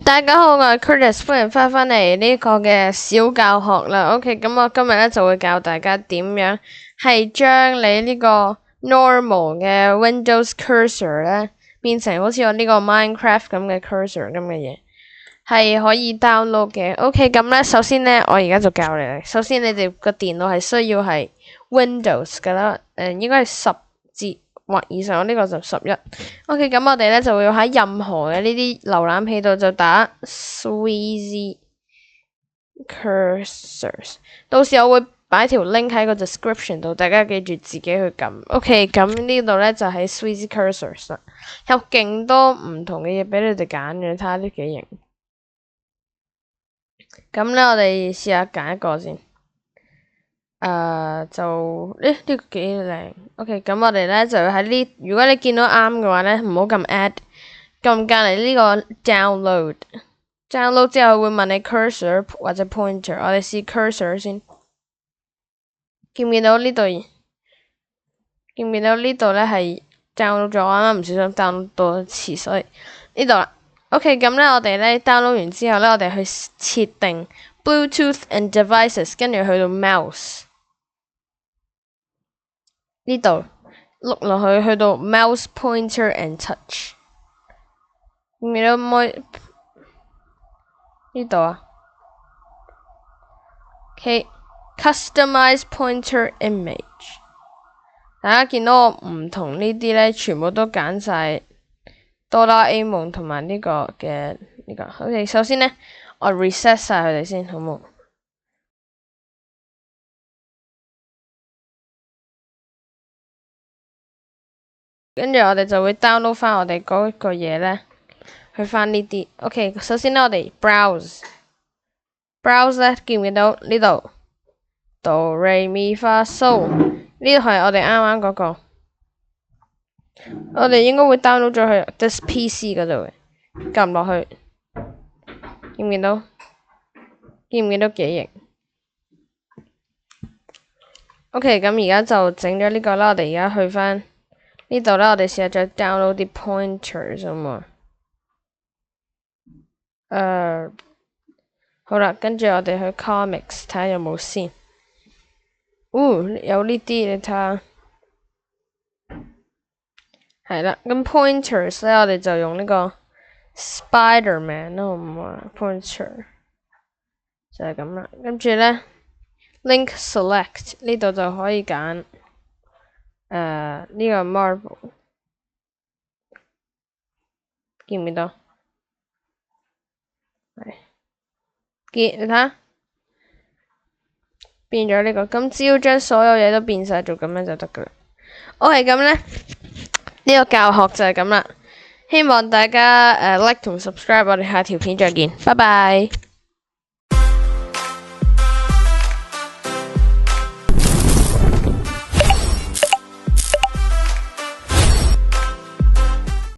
大家好，我係 Curtis，歡迎返嚟呢個嘅小教學啦。OK，咁我今日咧就會教大家點樣係將你呢個 normal 嘅 Windows cursor 咧變成好似我呢個 Minecraft 咁嘅 cursor 咁嘅嘢，係可以 download 嘅。OK，咁咧首先咧我而家就教你啦。首先你哋個電腦係需要係 Windows 噶啦，應該係10至或以上，呢個就11。OK，咁我哋咧就會喺任何嘅呢啲瀏覽器度就打 Sweezy Cursors， 到時我會擺條 link 喺個 description 度，大家記住自己去撳。OK，咁呢度咧就係 Sweezy Cursors 啦，有勁多唔同嘅嘢俾你哋揀嘅，睇下都幾型。咁咧我哋試下揀一個先。就呢個幾靚。OK，咁我哋咧就要喺呢，如果你見到啱嘅話咧，唔好撳 add， 撳隔離呢個 download 之後會問你 cursor 或者 pointer， 我哋試 cursor 先。見唔見到呢度？見唔見到呢度咧係 download 咗？我啱啱唔小心 download 到一次，所以呢度啦。OK，咁咧我哋咧 download 完之後咧，我哋去設定 Bluetooth and devices， 跟住去到 mouse。呢度碌落去到 mouse pointer and touch， 見唔見到呢度啊 ？OK，customize pointer image， 大家見到我唔同呢啲咧，全部都揀晒哆啦 A 夢同埋呢個嘅呢個。OK， 首先咧我 reset 晒佢哋先，好冇？跟住我哋就會 download 翻我哋嗰個嘢咧，去翻呢啲。OK， 首先咧我哋 browse 咧，見唔見到呢度？Do re mi fa so， 呢度係我哋啱啱嗰個，我哋應該會 download 咗去 this PC 嗰度嘅，撳落去，見唔見到？見唔見到幾型？OK， 咁而家就整咗呢個啦，我哋而家去翻呢度啦，我哋試下再 download 啲 pointers 啊嘛。好啦，跟住我哋去 comics 睇下有冇先。有呢啲，你睇下。係啦，咁 pointers 咧，我哋就用呢個 Spiderman 啦，好唔好啊 ？pointer 就係咁啦，跟住咧 link select 呢度就可以揀呢個 Marvel， 見唔見到？係，你睇下變咗呢個，咁只要將所有嘢都變晒做咁樣就得噶啦。OK，咁咧呢個教學就係咁啦，希望大家like 同 subscribe，我哋下條片再見，拜拜。